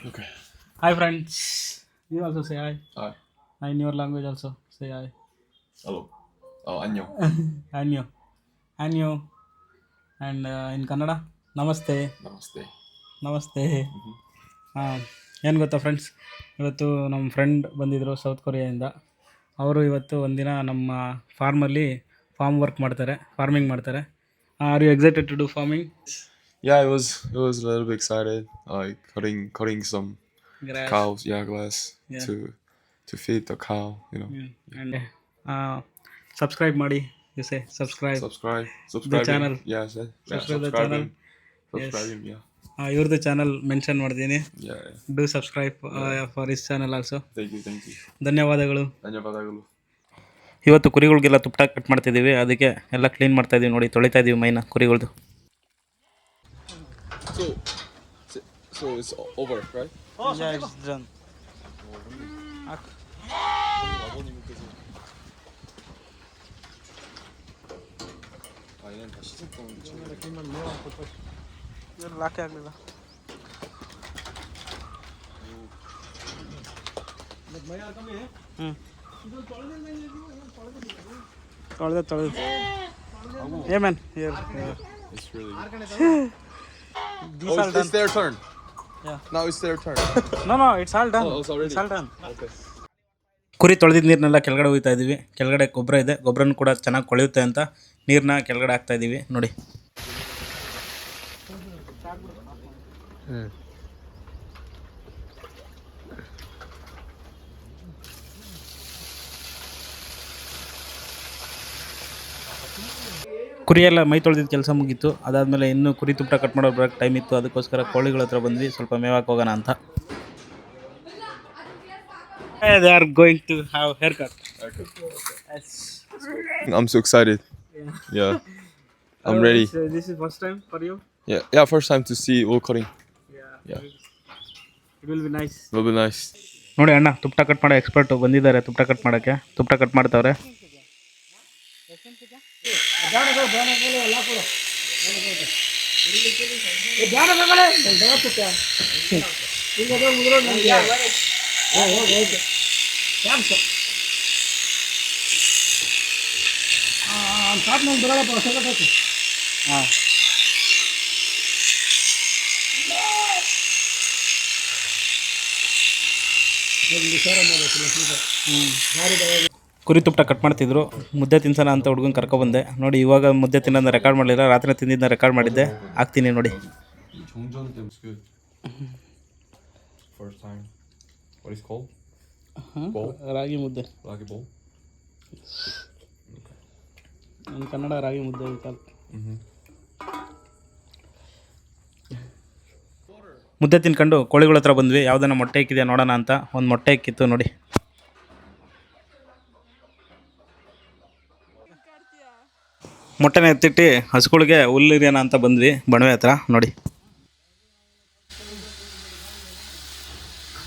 Okay. Hi friends. You also say hi. Hi. In your language also say hi. Hello. Oh, 안녕. Anyo. Anyo. And in Kannada, Namaste. Namaste. ನಮಸ್ತೆ. ಹಾಂ, ಏನು ಗೊತ್ತಾ friends, ಇವತ್ತು ನಮ್ಮ friend ಬಂದಿದ್ದರು south ಕೊರಿಯಾದಿಂದ. ಅವರು ಇವತ್ತು ಒಂದಿನ ನಮ್ಮ ಫಾರ್ಮಲ್ಲಿ ಫಾರ್ಮಿಂಗ್ ಮಾಡ್ತಾರೆ. Are you excited to do farming? Yeah, it was a little bit excited, like cutting some grass. cows, yeah, grass Yeah. to feed the cow. And subscribe ಮಾಡಿ. You say subscribe the Subscribing. Channel. Yeah, I said. Yeah, subscribe the channel. subscribing. Yeah. ಇವ್ರದ್ದು channel mention ಮಾಡಿದ್ದೀನಿ. Yeah. Do subscribe for his channel also. Thank you. ಧನ್ಯವಾದಗಳು. ಧನ್ಯವಾದಗಳು. ಇವತ್ತು ಕುರಿಗಳಿಗೆಲ್ಲ ತುಪ್ಪ cut ಮಾಡ್ತಿದ್ದೀವಿ, ಅದಕ್ಕೆ ಎಲ್ಲ ಕ್ಲೀನ್ ಮಾಡ್ತಾಯಿದ್ದೀವಿ. ನೋಡಿ, ತೊಳಿತಾ ಇದ್ದೀವಿ ಮೈನ ಕುರಿಗಳ್ದು. So it's over, right? 아버님께서 얘는 다 씻었던 ಲಾಕೆ ಆಗಲಿಲ್ಲ. ತೊಳೆದು ಏ man here. It's really These are done. it's their turn. Yeah. Now it's their turn. No, it's all done. Oh, it's already It's all done. Okay. ಕುರಿ ತೊಳೆದಿದ್ದ ನೀರನ್ನೆಲ್ಲ ಕೆಳಗಡೆ ಹೋಗ್ತಾ ಇದ್ದೀವಿ. ಕೆಳಗಡೆ ಗೊಬ್ಬರ ಇದೆ, ಗೊಬ್ಬರನ ಕೂಡ ಚೆನ್ನಾಗಿ ಕೊಳೆಯುತ್ತೆ ಅಂತ ನೀರನ್ನ ಕೆಳಗಡೆ ಹಾಕ್ತಾ ಇದ್ದೀವಿ. ನೋಡಿ, ಕುರಿ ಎಲ್ಲ ಮೈ ತೊಳೆದಿದ್ದ ಕೆಲಸ ಮುಗೀತು. ಅದಾದಮೇಲೆ ಇನ್ನೂ ಕುರಿ ತುಪ್ಪ ಕಟ್ ಮಾಡೋ ಬರೋಕ್ಕೆ ಟೈಮ್ ಇತ್ತು. ಅದಕ್ಕೋಸ್ಕರ ಕೋಳಿಗಳ ಹತ್ರ ಬಂದ್ವಿ, ಸ್ವಲ್ಪ ಮೇವಾಕ್ ಹೋಗೋಣ ಅಂತ. They are going to have haircut. Yes. I'm so excited. Yeah. I'm ready. This is first time for you? Yeah, first time to see wool cutting. Yeah. It will be nice. It will be nice. ನೋಡಿ ಅಣ್ಣ, ತುಪ್ಪ cut ಮಾಡೋ expert ಬಂದಿದ್ದಾರೆ. ತುಪ್ಪ cut ಮಾಡೋಕ್ಕೆ ತುಪ್ಪ cut ಮಾಡ್ತಾವ್ರೆ. ಹಾಂ, ಕುರಿ ತುಪ್ಪ ಕಟ್ ಮಾಡ್ತಿದ್ರು. ಮುದ್ದೆ ತಿನ್ಸೋಣ ಅಂತ ಹುಡುಗನ ಕರ್ಕೊಬಂದೆ. ನೋಡಿ, ಇವಾಗ ಮುದ್ದೆ ತಿನ್ನೋದನ್ನ ರೆಕಾರ್ಡ್ ಮಾಡಲಿಲ್ಲ, ರಾತ್ರಿ ತಿಂದಿದ್ದನ್ನ ರೆಕಾರ್ಡ್ ಮಾಡಿದ್ದೆ. ಹಾಕ್ತೀನಿ ನೋಡಿ. 정전 때문에 good. First time. What is it called? Bowl? ರಾಗಿ ಮುದ್ದೆ. Ragi bowl. ನನ್ನ ಕನ್ನಡ ರಾಗಿ ಮುದ್ದೆ ಅಂತಲ್ಲ. ಮುದ್ದೆ ತಿನ್ಕೊಂಡು ಕೋಳಿಗಳ ಹತ್ರ ಬಂದ್ವಿ. ಯಾವುದನ್ನ ಮೊಟ್ಟೆ ಇಕ್ಕಿದೆ ನೋಡೋಣ ಅಂತ. ಒಂದು ಮೊಟ್ಟೆ ಇಕ್ಕಿತ್ತು ನೋಡಿ. ಮೊಟ್ಟೆನ ಎತ್ತಿಟ್ಟು ಹಸುಗಳಿಗೆ ಹುಲ್ಲಿರಿಯೋಣ ಅಂತ ಬಂದ್ವಿ ಬಣವೆ ಹತ್ರ. ನೋಡಿ,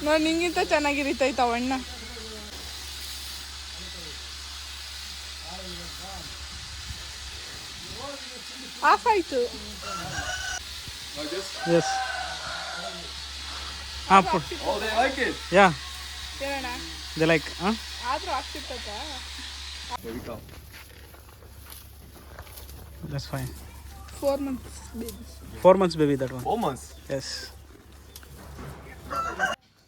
ನೋಡಿ ನಿಂಗಿಂತ ಚೆನ್ನಾಗಿರಿತೈತ ಅಣ್ಣ. ಆಫ್ ಆಯ್ತು. ಎಸ್. ಹಾಂ, Oh, they like it. ಯಾ, ಏನಣ್ಣ ದೇ ಲೈಕ್. ಹಾಂ, ಆದ್ರೂ ಆಗ್ತಿರ್ತೈತ. There we go. That's fine. 4 months baby. 4 months baby that one. 4 months. Yes.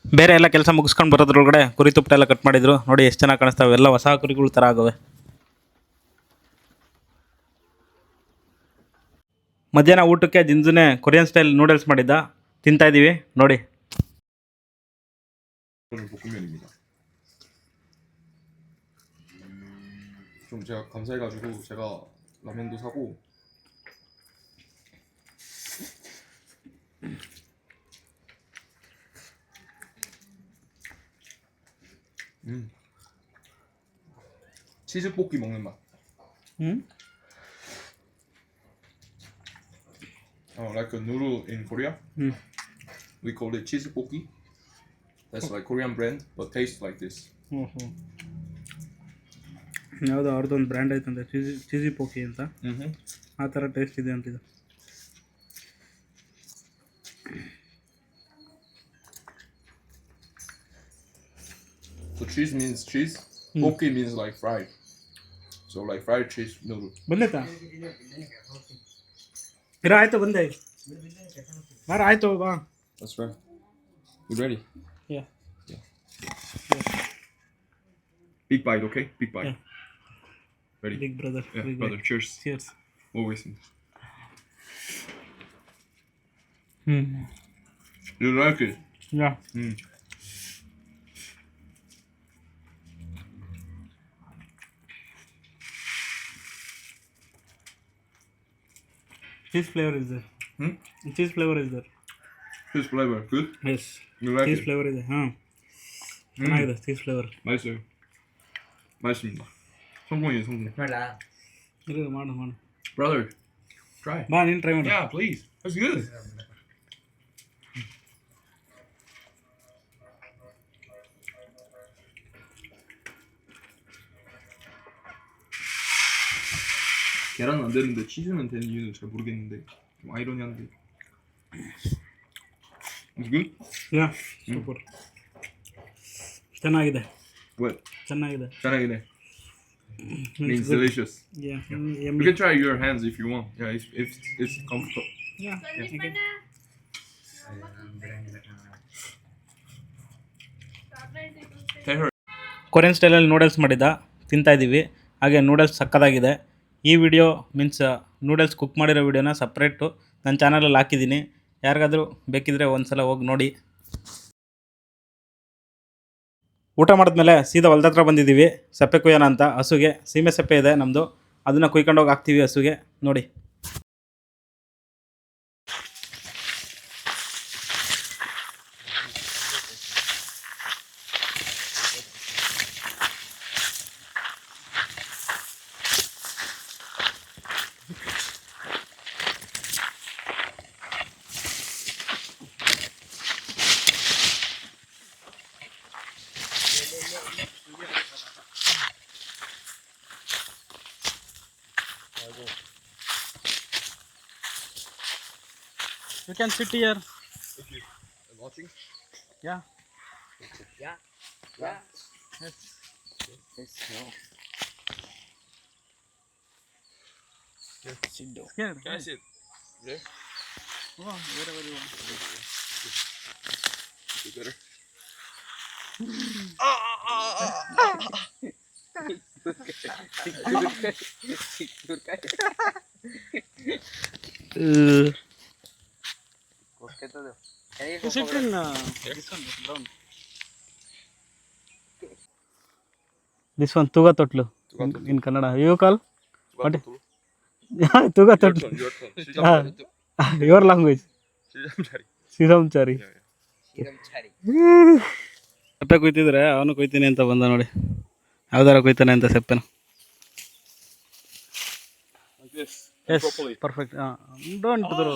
ಬೇರೆ ಎಲ್ಲ ಕೆಲಸ ಮುಗಿಸ್ಕೊಂಡು ಬರೋದ್ರೊಳಗಡೆ ಕುರಿ ತುಪ್ಪ ಎಲ್ಲ ಕಟ್ ಮಾಡಿದ್ರು. ನೋಡಿ ಎಷ್ಟು ಚೆನ್ನಾಗಿ ಕಾಣಿಸ್ತಾವೆ. ಎಲ್ಲ ಹೊಸ ಕುರಿಗಳ ಥರ ಆಗವೆ. ಮಧ್ಯಾಹ್ನ ಊಟಕ್ಕೆ ಜಿಂಜುನೆ ಕೊರಿಯನ್ ಸ್ಟೈಲ್ ನೂಡಲ್ಸ್ ಮಾಡಿದ್ದ, ತಿಂತಾಯಿದ್ದೀವಿ ನೋಡಿ. 저는 볶음면입니다. 좀 제가 감사해가지고 제가 라면도 사고 치즈 볶이 먹는 맛. Like a noodle in Korea. We call it cheese 볶이. That's like Korean brand, but tastes like this. ಯಾವುದೋ ಅವ್ರದ್ದೊಂದು ಬ್ರ್ಯಾಂಡ್ ಐತಂತೆ, ಚೀಸಿ ಪೋಕಿ ಅಂತ. ಆ ಥರ ಟೇಸ್ಟ್ ಇದೆ ಅಂತಿದ್ದು. So cheese means cheese. Poke means like fried. So like fried cheese noodle. ಬಂದೈತಾ ಇರ ಆಯ್ತು ಬಂದೆ ಬಾರ ಆಯ್ತು ಬಾ That's right. You ready? Yeah. Big bite, okay? Big bite. Yeah. Ready? Big brother Yeah, brother. Cheers. Cheers Always. ಹ್ಞೂ You like it? Yeah Mm. Cheese flavour is there cheese flavour is there Cheese flavor. Good? Yes You like cheese it? Flavour ಇದೆ ಹಾಂ ಚೆನ್ನಾಗಿದೆ cheese flavour Nice. 맛있습니다. 성공이에요, 성공. ಇರು ಮಾಡು ಮಾಡು Brother, try. ಬಾ ನೀನು try ಮಾಡು Yeah, please. That's good. 계란은 안 되는데 치즈는 되는 이유는 잘 모르겠는데 좀 아이러니한데. It's good? Yeah super ಚೆನ್ನಾಗಿದೆ What? ಚೆನ್ನಾಗಿದೆ 짠하긴 Means good. delicious. Yeah You can try your hands if you want. Yeah, if it's comfortable. Yeah Tell her. Korean ಸ್ಟೈಲಲ್ಲಿ noodles ಮಾಡಿದ್ದ ತಿಂತಾ ಇದ್ದೀವಿ ಹಾಗೆ noodles ಸಕ್ಕತ್ತಾಗಿದೆ ಈ video means noodles cook ಮಾಡಿರೋ ವಿಡಿಯೋನ ಸಪ್ರೇಟು ನನ್ನ ಚಾನಲಲ್ಲಿ ಹಾಕಿದ್ದೀನಿ ಯಾರಿಗಾದರೂ ಬೇಕಿದ್ರೆ ಒಂದು ಸಲ ಹೋಗಿ ನೋಡಿ ಊಟ ಮಾಡಿದ್ಮೇಲೆ ಸೀದಾ ಹೊಲ್ದ ಹತ್ರ ಬಂದಿದ್ದೀವಿ ಸಪ್ಪೆ ಕುಯ್ಯೋಣ ಅಂತ ಹಸುಗೆ ಸೀಮೆ ಸಪ್ಪೆ ಇದೆ ನಮ್ಮದು ಅದನ್ನು ಕುಯ್ಕೊಂಡೋಗಿ ಹಾಕ್ತೀವಿ ಹಸುಗೆ ನೋಡಿ You can sit here. Watching? Yeah. Yeah. Yeah. Yes. Yes. No. Sit down. Here. Can I sit? There? Oh, wherever you want. You better. Okay, todo. Can you You sit go in this one, brown. This one, Tuga Totlu. In Kannada. You call? What? Tuga Your Totlu. turn, your turn. Your language. 시장자리. Sisamchari. Siram chari. ಸಪ್ಪೆ ಕುಯ್ತಿದ್ರೆ ಅವನು ಕುಯ್ತೀನಿ ಅಂತ ಬಂದ ನೋಡಿ ಯಾವ್ದಾರ ಕುಯ್ತಾನೆ ಅಂತ ಸಪ್ಪೆನ Like this. Yes Properly. Perfect don't throw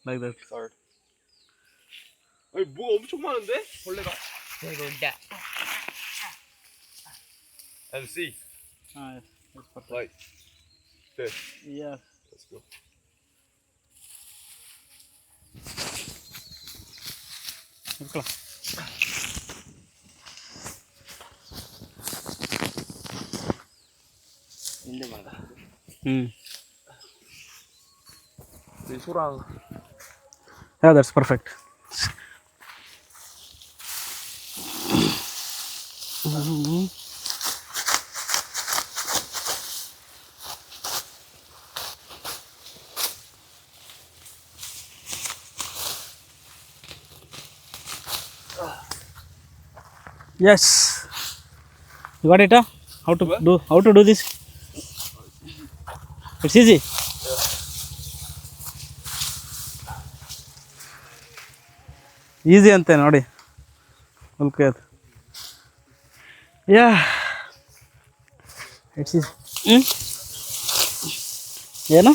like that Sorry. 아니 뭐가 엄청 많은데? 벌레가. Segunda. And see. Like this. Yes. Let's go. ಇಟ್ಕೊಳ್ಳ ಹಿಂದೆ ಮಾಡ. 이 소랑. Yeah, that's perfect. Yes. You got it? How to do this? It's easy. Easy ಅಂತೆ ನೋಡಿ okay ಅದು yeah it's ಏನು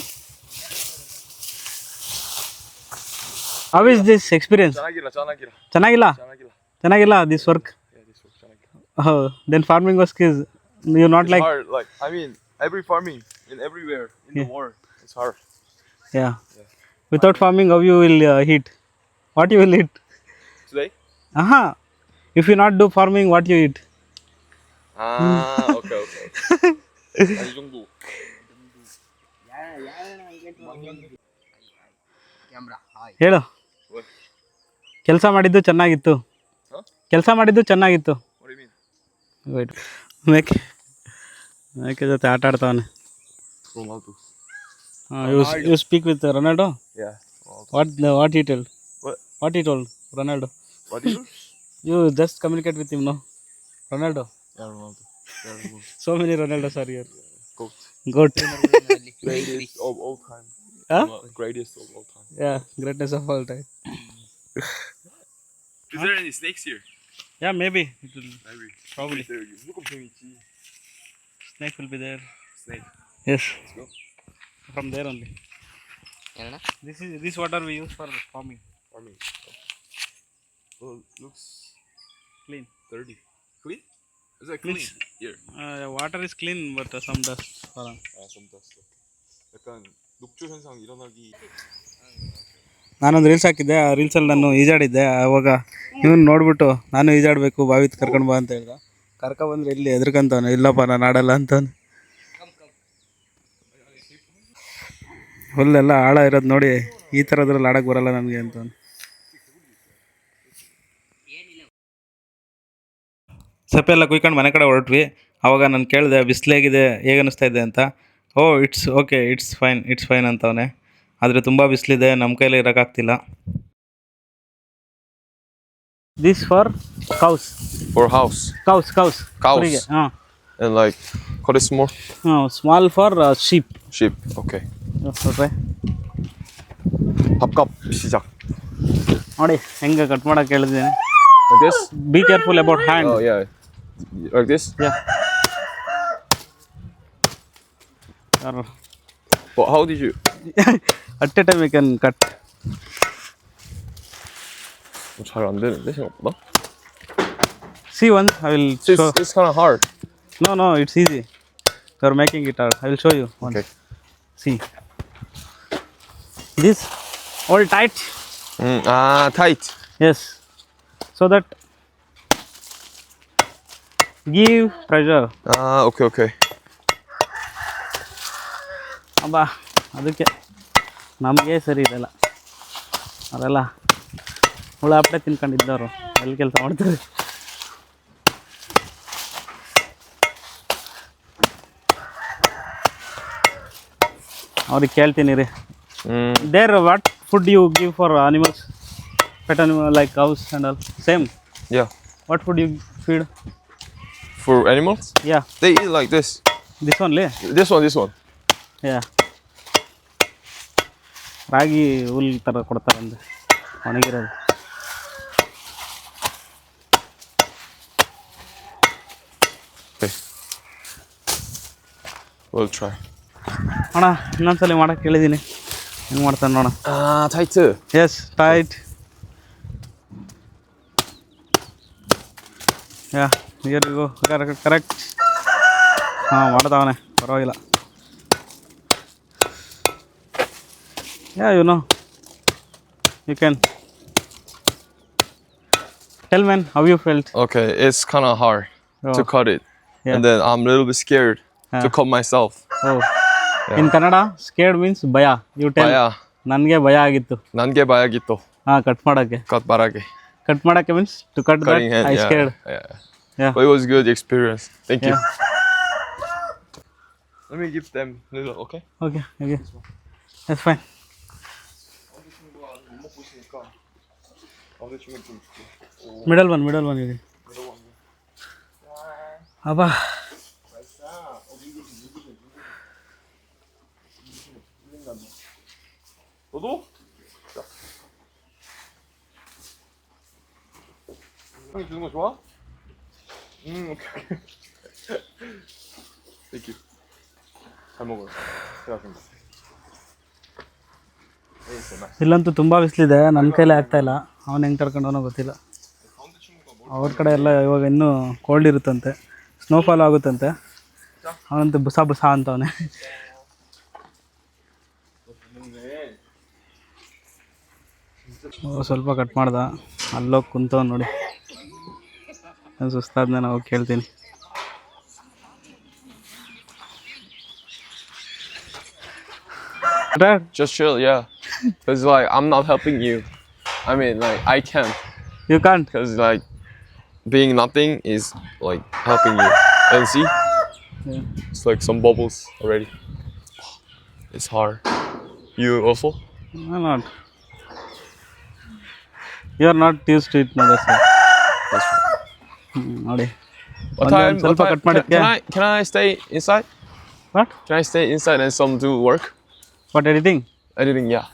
how is this experience ಚೆನ್ನಾಗಿಲ್ಲ ಚೆನ್ನಾಗಿಲ್ಲ this work then farming was kiss you not like hard. Like I mean, every farming in everywhere in the world, it's hard. Yeah without farming how you will heat what you will eat Today, if you not do farming what you eat 아, 오케이, 오케이. 아, 이 정도. Camera hi ಹೇಳು. ಕೆಲಸ ಮಾಡಿದ್ದು ಚೆನ್ನಾಗಿತ್ತು. ಕೆಲಸ ಮಾಡಿದ್ದು ಚೆನ್ನಾಗಿತ್ತು. What do you mean? Wait, ಮೇಕೆ ಮೇಕೆ ಜೊತೆ ಆಟ ಆಡ್ತಾವನೆ. Ronaldo. You speak with Ronaldo? Yeah. Ronaldo. What he told? What? What he told Ronaldo? What do you? You just communicate with him, no? Ronaldo. Yeah, Ronaldo. Yeah, Ronaldo. So many Ronaldos are here. Goat. Goat. Greatest of all time. Huh? Greatest of all time. Yeah, greatness of all time. Is there any snakes here? Yeah, maybe. It will, Maybe. probably. There you go. 무조건 있지. Snake will be there. Snake. Yes. Let's go. From there only. ಏನಣ್ಣ This water we use for farming. Farming. Well, looks Clean. dirty. Clean? Is that clean? Means- Here. Water is clean, but some dust. 아, some dust. 약간 녹조 현상 일어나기. ನಾನೊಂದು reels ಹಾಕಿದ್ದೆ. ಆ ರೀಲ್ಸಲ್ಲಿ ನಾನು ಈಜಾಡಿದ್ದೆ. ಆವಾಗ ಇವನು ನೋಡ್ಬಿಟ್ಟು ನಾನು ಈಜಾಡಬೇಕು ಬಾವಿತ್ ಕರ್ಕೊಂಡು ಬಾ ಅಂತ ಹೇಳ್ದ. ಕರ್ಕೊಬಂದ್ರೆ ಇಲ್ಲಿ ಎದ್ರಕಂತವನು, ಇಲ್ಲಪ್ಪ ನಾನು ಆಡಲ್ಲ ಅಂತವನು. ಹುಲ್ಲೆಲ್ಲ ಆಳ ಇರೋದು ನೋಡಿ ಈ ಥರದ್ರಲ್ಲಿ ಆಡಕ್ಕೆ ಬರಲ್ಲ ನನಗೆ ಅಂತವನು. ಸಪ್ಪೆ ಎಲ್ಲ ಕುಯ್ಕೊಂಡು ಮನೆ ಕಡೆ ಹೊರಟ್ವಿ. ಆವಾಗ ನಾನು ಕೇಳಿದೆ ಬಿಸಿಲಾಗಿದೆ ಹೇಗೆ ಅನ್ನಿಸ್ತಾ ಇದೆ ಅಂತ. Oh it's okay, it's fine ಅಂತವನೆ. ಆದರೆ ತುಂಬ ಬಿಸಿಲಿದೆ, ನಮ್ಮ ಕೈಲಿ ಇರೋಕ್ಕಾಗ್ತಿಲ್ಲ. This for cows. For house. Cows Cows. ಹಾಂ And like, cut it small. Small for sheep. Sheep. Okay. ನೋಡ್ರಿ 밥값 시작. ನೋಡಿ ಹೆಂಗೆ ಕಟ್ ಮಾಡೋಕೆ ಹೇಳಿದ್ದೀನಿ. Like this? Be careful about hand. Oh yeah. Like this? But how did you? At a time you can cut. 잘 안 되는데 생각보다. See once I will show. It's kind of hard. No, it's easy. You are making it hard. I will show you once. Okay. See. This all tight. Tight. Yes. So that give pressure. Okay. ಅಬ್ಬಾ ಅದಕ್ಕೆ ನಮಗೆ ಸರಿ ಇದೆಲ್ಲ. ಅದೆಲ್ಲ ಹುಳ ಹಪ್ಪಳೆ ತಿನ್ಕೊಂಡಿದ್ದವರು ಎಲ್ಲಿ ಕೆಲಸ ಮಾಡ್ತಾರೆ. ಅವ್ರಿಗೆ ಕೇಳ್ತೀನಿ ರೀ. There what food you give for animals, pet animal like cows and all? Same. Yeah. What food you feed? For animals? Yeah. They eat like this. This only? This one. Yeah. ರಾಗಿ ಹುಲ್ ಥರ ಕೊಡ್ತಾರೆ ಅಂದ್ರೆ ಒಣಗಿರೋದು. Okay. We'll try. ಅಣ್ಣ ಇನ್ನೊಂದ್ಸಲಿ ಮಾಡೋಕ್ಕೆ ಹೇಳಿದ್ದೀನಿ, ಹೆಂಗೆ ಮಾಡ್ತಾನೆ ನೋಡ. Tight. Yes tight. Yeah here you go. Correct. ಹಾಂ ಮಾಡ್ತಾವನೆ, ಪರವಾಗಿಲ್ಲ. Yeah, you know. You can tell man how you felt. Okay, it's kind of hard to cut it. Yeah. And then I'm a little bit scared to cut myself. Oh. In Kannada, scared means baya. You tell. Baya. ನನಗೆ ಭಯ ಆಗಿತ್ತು. ನನಗೆ ಭಯ ಆಗಿತ್ತು. ಹಾಂ cut ಮಾಡೋಕ್ಕೆ. Cut ಮಾಡೋಕ್ಕೆ means to cut that I scared. Yeah. But it was a good experience. Thank you. Let me give them little, okay? Okay. That's fine. Middle one ಇದೆ. ಅಬ್ಬಾ 너도? 형이 주는 거 좋아? 오케이. Thank you. 잘 먹어요. 제가 준 거. ಇಲ್ಲಂತೂ ತುಂಬ ಬಿಸಿಲಿದೆ, ನನ್ನ ಕೈಲೇ ಆಗ್ತಾಯಿಲ್ಲ. ಅವನು ಹೆಂಗೆ ಕರ್ಕೊಂಡವನೋ ಗೊತ್ತಿಲ್ಲ. ಅವ್ರ ಕಡೆ ಎಲ್ಲ ಇವಾಗ ಇನ್ನೂ ಕೋಲ್ಡ್ ಇರುತ್ತಂತೆ, ಸ್ನೋಫಾಲ್ ಆಗುತ್ತಂತೆ. ಅವನಂತೂ ಬುಸ ಅಂತವನೆ. ಸ್ವಲ್ಪ ಕಟ್ ಮಾಡ್ದ, ಅಲ್ಲೋಗಿ ಕುಂತವ್ ನೋಡಿ. ಸುಸ್ತಾದ್ಮೇಲೆ ನಾವು ಕೇಳ್ತೀನಿ. Just chill, yeah. Cause like I'm not helping you. I mean, like I can't. You can't. Cause like being nothing is like helping you. And see, Yeah. it's like some bubbles already. It's hard. You also? No, not. You are not used to it, no, that's why. That's right. ನೋಡಿ What ಒಂದೇ time? ಒಂದು ಸ್ವಲ್ಪ cut ಮಾಡಿದ್ಕೆ Can I stay inside? What Can I stay inside and some do work? What editing Editing, yeah.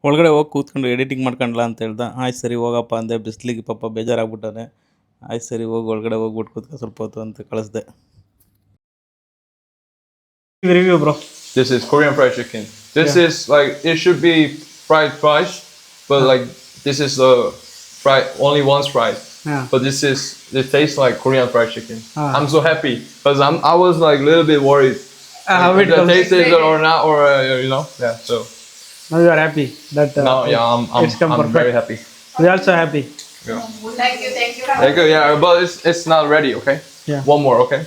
ಒಳಗಡೆ ಹೋಗಿ ಕೂತ್ಕೊಂಡು editing ಮಾಡ್ಕೊಂಡ್ಲ ಅಂತ ಹೇಳ್ದ. ಆಯ್ತು ಸರಿ ಹೋಗಪ್ಪ ಅಂದೆ. ಬಿಸ್ಲಿಗೆ ಪಾಪ ಬೇಜಾರಾಗ್ಬಿಟ್ಟಾನೆ. ಆಯ್ತು ಸರಿ ಹೋಗಿ ಒಳಗಡೆ ಹೋಗ್ಬಿಟ್ಟು ಕೂತ್ಕೊ ಸ್ವಲ್ಪ ಹೊತ್ತು ಅಂತ ಕಳಿಸ್ದೆ. Review bro. This is Korean fried chicken. This is like it should be fried twice, but like this is fried only once fried. Yeah. But it tastes like Korean fried chicken. Ah. I'm so happy because I was like a little bit worried. How Like, it the comes. taste is or not or you know yeah. So Now you are happy that now yeah it's come I'm perfect. very happy. We are also happy. Yeah. Thank you. Thank you. Yeah, but it's not ready. Okay. Yeah. One more. Okay.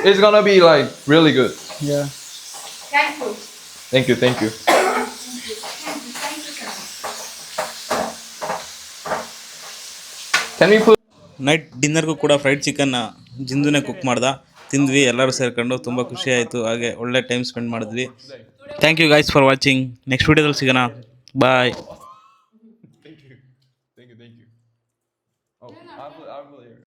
It's gonna be like really good. Yeah. Thank you. Thank you. Can we put night ಡಿನ್ನರ್ಗೂ ಕೂಡ fried ಚಿಕನ್ನ ಜಿಂದುನೇ cook ಮಾಡ್ದ. ತಿಂದ್ವಿ ಎಲ್ಲರೂ ಸೇರ್ಕೊಂಡು. ತುಂಬ ಖುಷಿ ಆಯಿತು. ಹಾಗೆ ಒಳ್ಳೆ ಟೈಮ್ ಸ್ಪೆಂಡ್ ಮಾಡಿದ್ವಿ. Thank you guys for watching. Next ವೀಡಿಯೋದಲ್ಲಿ ಸಿಗೋಣ. ಬಾಯ್.